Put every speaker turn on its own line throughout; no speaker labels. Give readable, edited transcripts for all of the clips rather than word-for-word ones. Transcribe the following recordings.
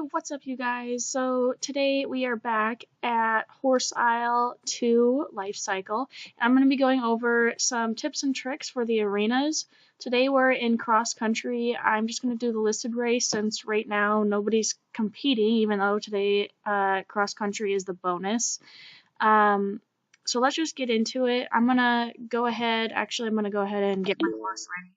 what's up you guys? So today we are back at Horse Isle 2 Life Cycle. I'm going to be going over some tips and tricks for the arenas. Today we're in cross country. I'm just going to do the listed race since right now nobody's competing, even though today cross country is the bonus. So let's just get into it. I'm going to go ahead and get my horse ready.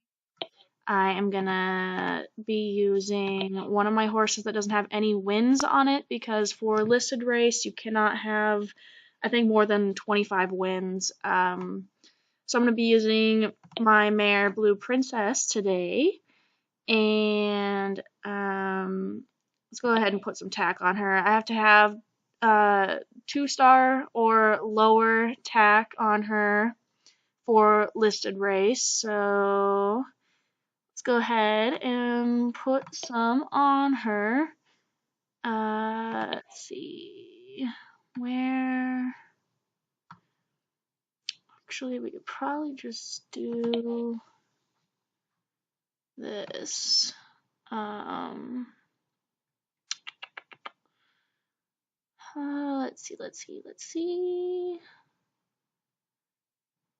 I am gonna be using one of my horses that doesn't have any wins on it, because for a listed race you cannot have, I think, more than 25 wins. So I'm gonna be using my mare Blue Princess today, and let's go ahead and put some tack on her. I have to have 2-star or lower tack on her for listed race, so let's go ahead and put some on her. Let's see where. Actually, we could probably just do this. Let's see.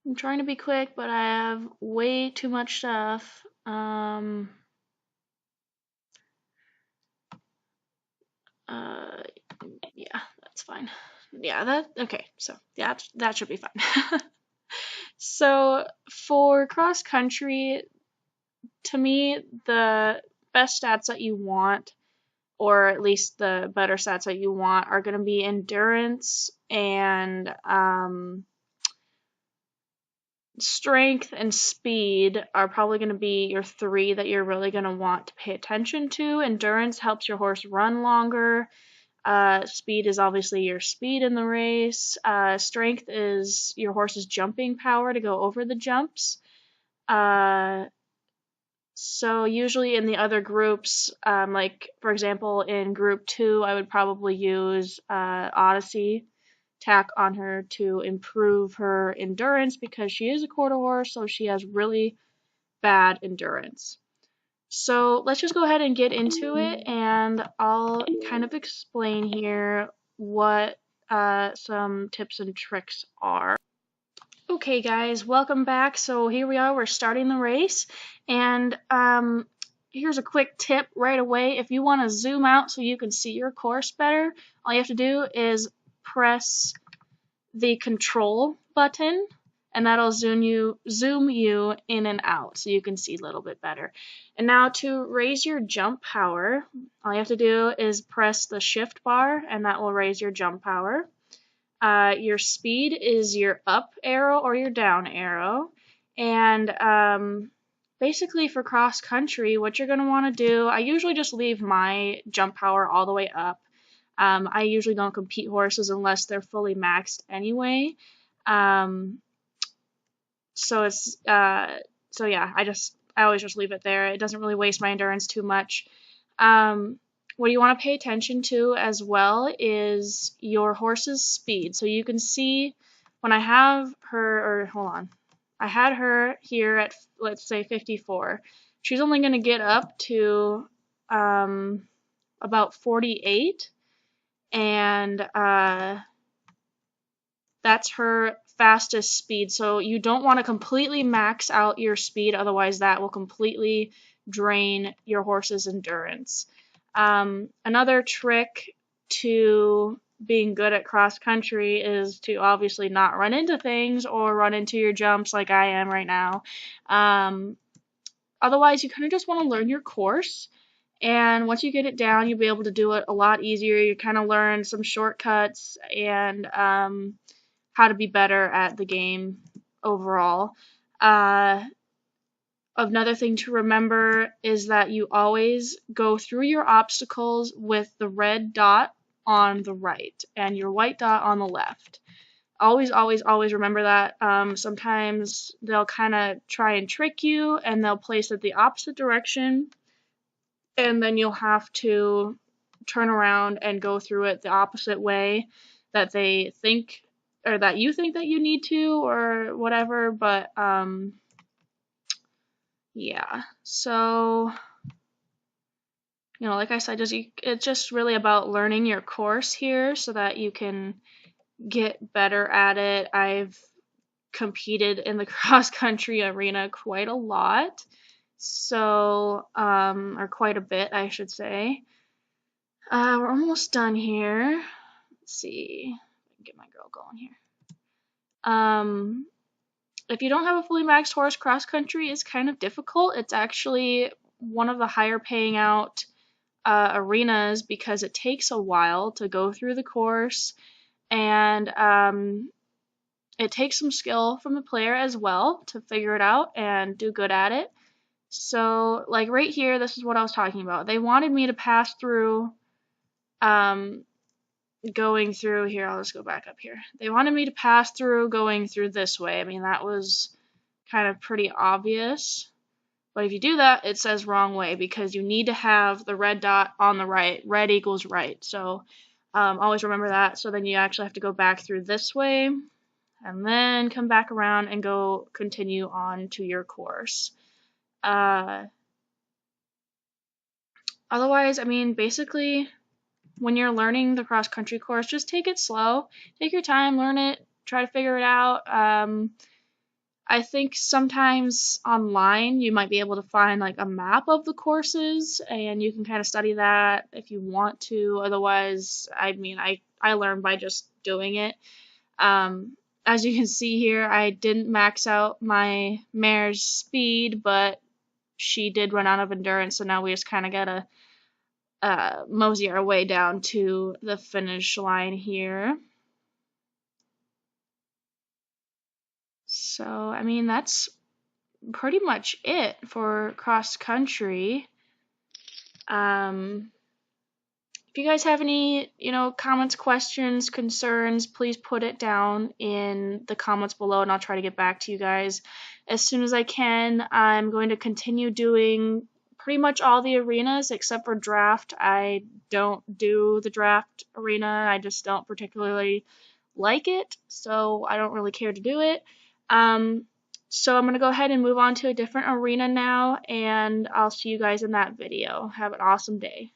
I'm trying to be quick, but I have way too much stuff. Yeah, that's fine. Yeah, okay, so yeah, that should be fine. So for cross country, to me, the best stats that you want, or at least the better stats that you want, are going to be endurance and strength and speed are probably going to be your 3 that you're really going to want to pay attention to. Endurance helps your horse run longer. Speed is obviously your speed in the race. Strength is your horse's jumping power to go over the jumps. So usually in the other groups, like for example in group 2, I would probably use Odyssey tack on her to improve her endurance, because she is a quarter horse, so she has really bad endurance. So let's just go ahead and get into it, and I'll kind of explain here what some tips and tricks are. Okay guys, welcome back. So here we are, we're starting the race, and here's a quick tip right away. If you want to zoom out so you can see your course better, all you have to do is press the control button, and that'll zoom you in and out so you can see a little bit better. And now to raise your jump power, all you have to do is press the shift bar, and that will raise your jump power. Your speed is your up arrow or your down arrow, and basically for cross country, what you're going to want to do, I usually just leave my jump power all the way up. I usually don't compete horses unless they're fully maxed anyway. So yeah, I always just leave it there. It doesn't really waste my endurance too much. What you want to pay attention to as well is your horse's speed. So you can see when I have her, or hold on, I had her here at, let's say, 54. She's only going to get up to about 48, and that's her fastest speed. So you don't want to completely max out your speed, otherwise that will completely drain your horse's endurance. Another trick to being good at cross country is to obviously not run into things or run into your jumps like I am right now. Otherwise, you kind of just want to learn your course, and once you get it down, you'll be able to do it a lot easier. You kind of learn some shortcuts and how to be better at the game overall. Another thing to remember is that you always go through your obstacles with the red dot on the right and your white dot on the left. Always, always, always remember that. Sometimes they'll kind of try and trick you, and they'll place it the opposite direction, and then you'll have to turn around and go through it the opposite way that they think, or that you think that you need to, or whatever. But yeah, so like I said, it's just really about learning your course here so that you can get better at it. I've competed in the cross country arena quite a lot. So, or quite a bit, I should say. We're almost done here. Let's see. Get my girl going here. If you don't have a fully maxed horse, cross country is kind of difficult. It's actually one of the higher paying out arenas because it takes a while to go through the course, and it takes some skill from the player as well to figure it out and do good at it. So, like right here, this is what I was talking about. They wanted me to pass through, going through here. I'll just go back up here. They wanted me to pass through going through this way. I mean, that was kind of pretty obvious. But if you do that, it says wrong way because you need to have the red dot on the right. Red equals right. So always remember that. So then you actually have to go back through this way and then come back around and go continue on to your course. Otherwise, I mean, basically, when you're learning the cross country course, just take it slow. Take your time, learn it, try to figure it out. I think sometimes online you might be able to find like a map of the courses and you can kind of study that if you want to. Otherwise, I mean, I learned by just doing it. As you can see here, I didn't max out my mare's speed, but she did run out of endurance, so now we just kind of gotta mosey our way down to the finish line here. So, I mean, that's pretty much it for cross country. If you guys have any, comments, questions, concerns, please put it down in the comments below and I'll try to get back to you guys as soon as I can. I'm going to continue doing pretty much all the arenas except for draft. I don't do the draft arena. I just don't particularly like it, so I don't really care to do it. So I'm going to go ahead and move on to a different arena now, and I'll see you guys in that video. Have an awesome day.